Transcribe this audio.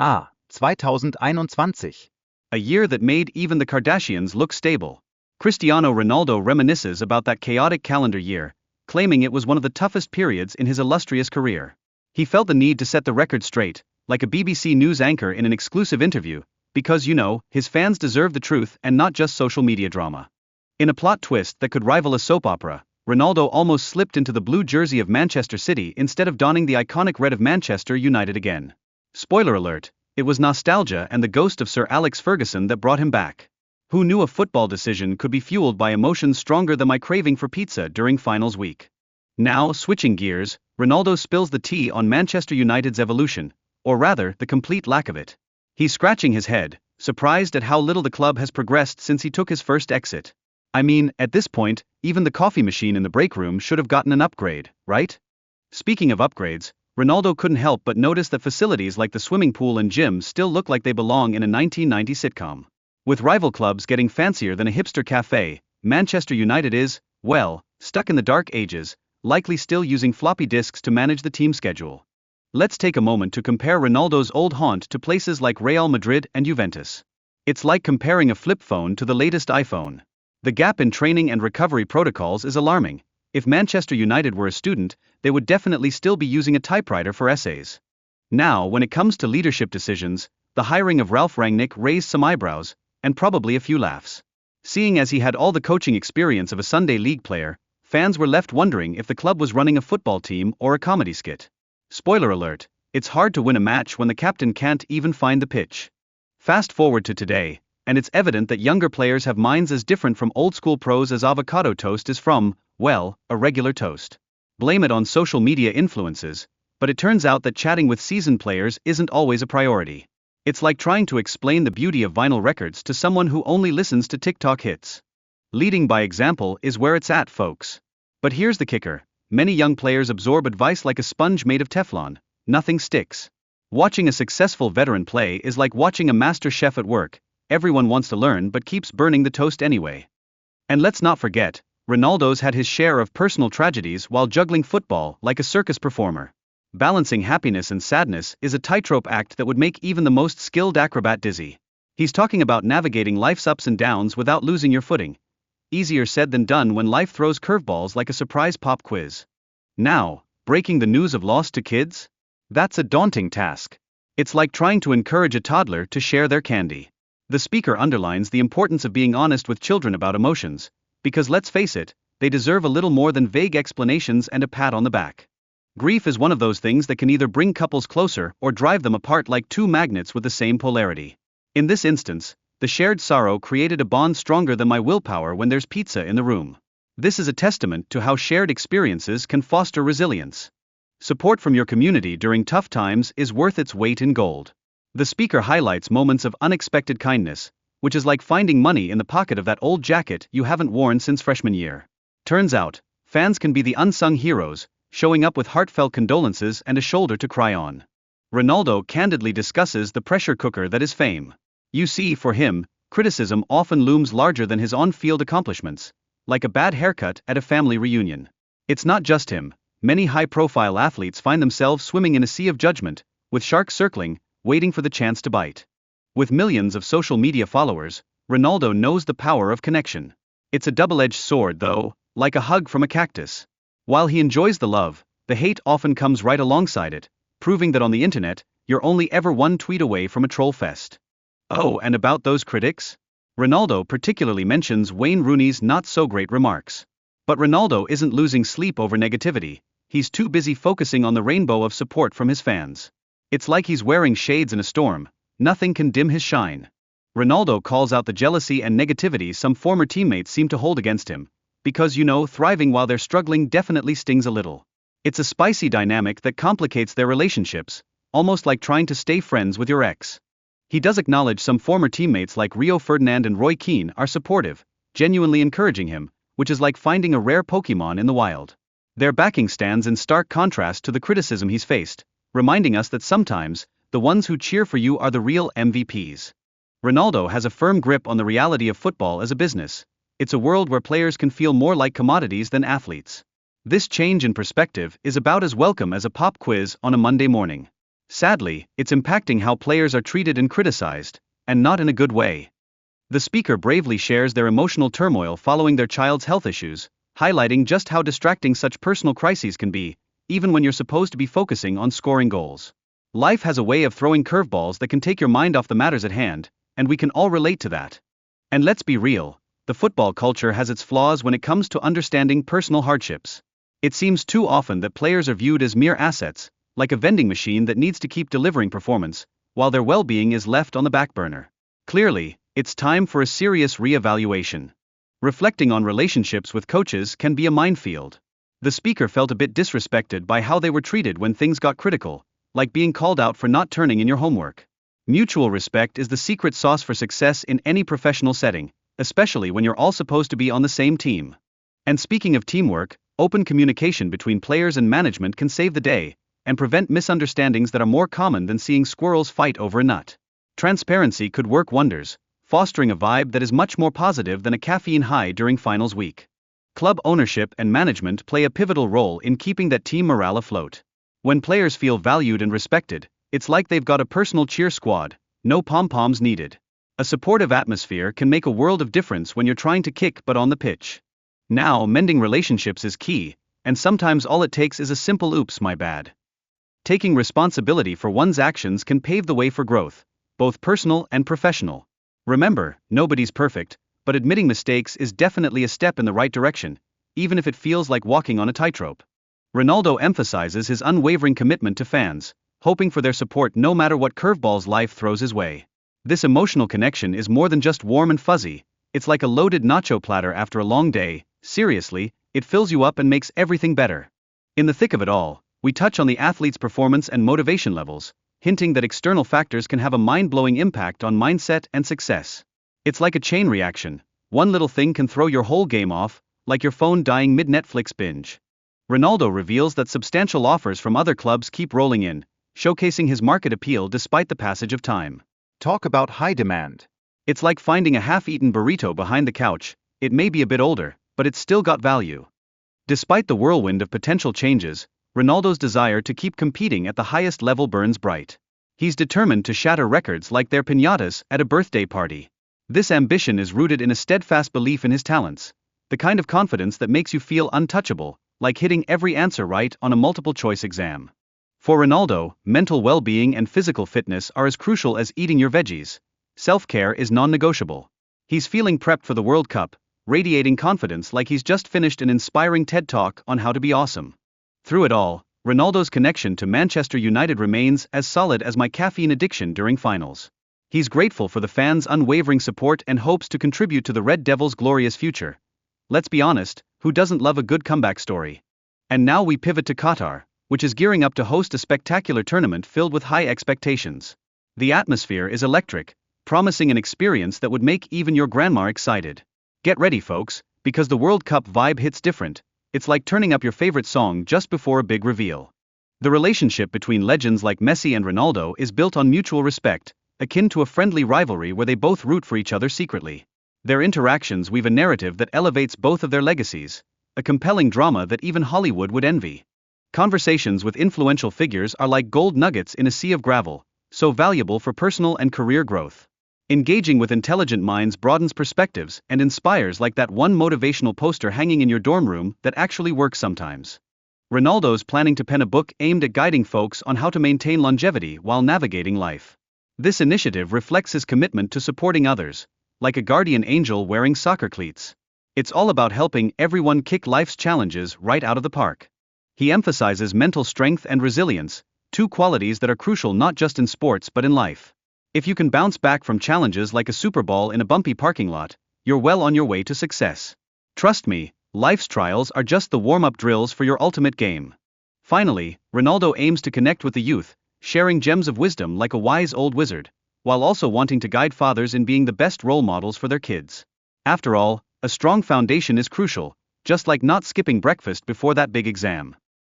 2021. A year that made even the Kardashians look stable. Cristiano Ronaldo reminisces about that chaotic calendar year, claiming it was one of the toughest periods in his illustrious career. He felt the need to set the record straight, like a BBC News anchor in an exclusive interview, because his fans deserve the truth and not just social media drama. In a plot twist that could rival a soap opera, Ronaldo almost slipped into the blue jersey of Manchester City instead of donning the iconic red of Manchester United again. Spoiler alert, it was nostalgia and the ghost of Sir Alex Ferguson that brought him back. Who knew a football decision could be fueled by emotions stronger than my craving for pizza during finals week? Now, switching gears, Ronaldo spills the tea on Manchester United's evolution, or rather, the complete lack of it. He's scratching his head, surprised at how little the club has progressed since he took his first exit. I mean, at this point, even the coffee machine in the break room should have gotten an upgrade, right? Speaking of upgrades, Ronaldo couldn't help but notice that facilities like the swimming pool and gym still look like they belong in a 1990 sitcom. With rival clubs getting fancier than a hipster cafe, Manchester United is, well, stuck in the dark ages, likely still using floppy disks to manage the team schedule. Let's take a moment to compare Ronaldo's old haunt to places like Real Madrid and Juventus. It's like comparing a flip phone to the latest iPhone. The gap in training and recovery protocols is alarming. If Manchester United were a student, they would definitely still be using a typewriter for essays. Now, when it comes to leadership decisions, the hiring of Ralf Rangnick raised some eyebrows, and probably a few laughs. Seeing as he had all the coaching experience of a Sunday league player, fans were left wondering if the club was running a football team or a comedy skit. Spoiler alert, it's hard to win a match when the captain can't even find the pitch. Fast forward to today, and it's evident that younger players have minds as different from old-school pros as avocado toast is from, well, a regular toast. Blame it on social media influences, but it turns out that chatting with seasoned players isn't always a priority. It's like trying to explain the beauty of vinyl records to someone who only listens to TikTok hits. Leading by example is where it's at, folks. But here's the kicker, many young players absorb advice like a sponge made of Teflon, nothing sticks. Watching a successful veteran play is like watching a master chef at work. Everyone wants to learn but keeps burning the toast anyway. And let's not forget, Ronaldo's had his share of personal tragedies while juggling football like a circus performer. Balancing happiness and sadness is a tightrope act that would make even the most skilled acrobat dizzy. He's talking about navigating life's ups and downs without losing your footing. Easier said than done when life throws curveballs like a surprise pop quiz. Now, breaking the news of loss to kids? That's a daunting task. It's like trying to encourage a toddler to share their candy. The speaker underlines the importance of being honest with children about emotions, because let's face it, they deserve a little more than vague explanations and a pat on the back. Grief is one of those things that can either bring couples closer or drive them apart like two magnets with the same polarity. In this instance, the shared sorrow created a bond stronger than my willpower when there's pizza in the room. This is a testament to how shared experiences can foster resilience. Support from your community during tough times is worth its weight in gold. The speaker highlights moments of unexpected kindness, which is like finding money in the pocket of that old jacket you haven't worn since freshman year. Turns out, fans can be the unsung heroes, showing up with heartfelt condolences and a shoulder to cry on. Ronaldo candidly discusses the pressure cooker that is fame. You see, for him, criticism often looms larger than his on-field accomplishments, like a bad haircut at a family reunion. It's not just him, many high-profile athletes find themselves swimming in a sea of judgment, with sharks circling, waiting for the chance to bite. With millions of social media followers, Ronaldo knows the power of connection. It's a double-edged sword though, like a hug from a cactus. While he enjoys the love, the hate often comes right alongside it, proving that on the internet, you're only ever one tweet away from a troll fest. Oh, and about those critics? Ronaldo particularly mentions Wayne Rooney's not-so-great remarks. But Ronaldo isn't losing sleep over negativity, he's too busy focusing on the rainbow of support from his fans. It's like he's wearing shades in a storm, nothing can dim his shine. Ronaldo calls out the jealousy and negativity some former teammates seem to hold against him, because thriving while they're struggling definitely stings a little. It's a spicy dynamic that complicates their relationships, almost like trying to stay friends with your ex. He does acknowledge some former teammates like Rio Ferdinand and Roy Keane are supportive, genuinely encouraging him, which is like finding a rare Pokemon in the wild. Their backing stands in stark contrast to the criticism he's faced, reminding us that sometimes, the ones who cheer for you are the real MVPs. Ronaldo has a firm grip on the reality of football as a business. It's a world where players can feel more like commodities than athletes. This change in perspective is about as welcome as a pop quiz on a Monday morning. Sadly, it's impacting how players are treated and criticized, and not in a good way. The speaker bravely shares their emotional turmoil following their child's health issues, highlighting just how distracting such personal crises can be, even when you're supposed to be focusing on scoring goals. Life has a way of throwing curveballs that can take your mind off the matters at hand, and we can all relate to that. And let's be real, the football culture has its flaws when it comes to understanding personal hardships. It seems too often that players are viewed as mere assets, like a vending machine that needs to keep delivering performance, while their well-being is left on the back burner. Clearly, it's time for a serious re-evaluation. Reflecting on relationships with coaches can be a minefield. The speaker felt a bit disrespected by how they were treated when things got critical, like being called out for not turning in your homework. Mutual respect is the secret sauce for success in any professional setting, especially when you're all supposed to be on the same team. And speaking of teamwork, open communication between players and management can save the day, and prevent misunderstandings that are more common than seeing squirrels fight over a nut. Transparency could work wonders, fostering a vibe that is much more positive than a caffeine high during finals week. Club ownership and management play a pivotal role in keeping that team morale afloat. When players feel valued and respected, it's like they've got a personal cheer squad, no pom-poms needed. A supportive atmosphere can make a world of difference when you're trying to kick butt on the pitch. Now, mending relationships is key, and sometimes all it takes is a simple oops, my bad. Taking responsibility for one's actions can pave the way for growth, both personal and professional. Remember, nobody's perfect, but admitting mistakes is definitely a step in the right direction, even if it feels like walking on a tightrope. Ronaldo emphasizes his unwavering commitment to fans, hoping for their support no matter what curveballs life throws his way. This emotional connection is more than just warm and fuzzy, it's like a loaded nacho platter after a long day. Seriously, it fills you up and makes everything better. In the thick of it all, we touch on the athlete's performance and motivation levels, hinting that external factors can have a mind-blowing impact on mindset and success. It's like a chain reaction. One little thing can throw your whole game off, like your phone dying mid-Netflix binge. Ronaldo reveals that substantial offers from other clubs keep rolling in, showcasing his market appeal despite the passage of time. Talk about high demand. It's like finding a half-eaten burrito behind the couch. It may be a bit older, but it's still got value. Despite the whirlwind of potential changes, Ronaldo's desire to keep competing at the highest level burns bright. He's determined to shatter records like their piñatas at a birthday party. This ambition is rooted in a steadfast belief in his talents, the kind of confidence that makes you feel untouchable, like hitting every answer right on a multiple-choice exam. For Ronaldo, mental well-being and physical fitness are as crucial as eating your veggies. Self-care is non-negotiable. He's feeling prepped for the World Cup, radiating confidence like he's just finished an inspiring TED Talk on how to be awesome. Through it all, Ronaldo's connection to Manchester United remains as solid as my caffeine addiction during finals. He's grateful for the fans' unwavering support and hopes to contribute to the Red Devils' glorious future. Let's be honest, who doesn't love a good comeback story? And now we pivot to Qatar, which is gearing up to host a spectacular tournament filled with high expectations. The atmosphere is electric, promising an experience that would make even your grandma excited. Get ready, folks, because the World Cup vibe hits different. It's like turning up your favorite song just before a big reveal. The relationship between legends like Messi and Ronaldo is built on mutual respect, akin to a friendly rivalry where they both root for each other secretly. Their interactions weave a narrative that elevates both of their legacies, a compelling drama that even Hollywood would envy. Conversations with influential figures are like gold nuggets in a sea of gravel, so valuable for personal and career growth. Engaging with intelligent minds broadens perspectives and inspires, like that one motivational poster hanging in your dorm room that actually works sometimes. Ronaldo's planning to pen a book aimed at guiding folks on how to maintain longevity while navigating life. This initiative reflects his commitment to supporting others, like a guardian angel wearing soccer cleats. It's all about helping everyone kick life's challenges right out of the park. He emphasizes mental strength and resilience, two qualities that are crucial not just in sports but in life. If you can bounce back from challenges like a Super Bowl in a bumpy parking lot, you're well on your way to success. Trust me, life's trials are just the warm-up drills for your ultimate game. Finally, Ronaldo aims to connect with the youth, sharing gems of wisdom like a wise old wizard, while also wanting to guide fathers in being the best role models for their kids. After all, a strong foundation is crucial, just like not skipping breakfast before that big exam.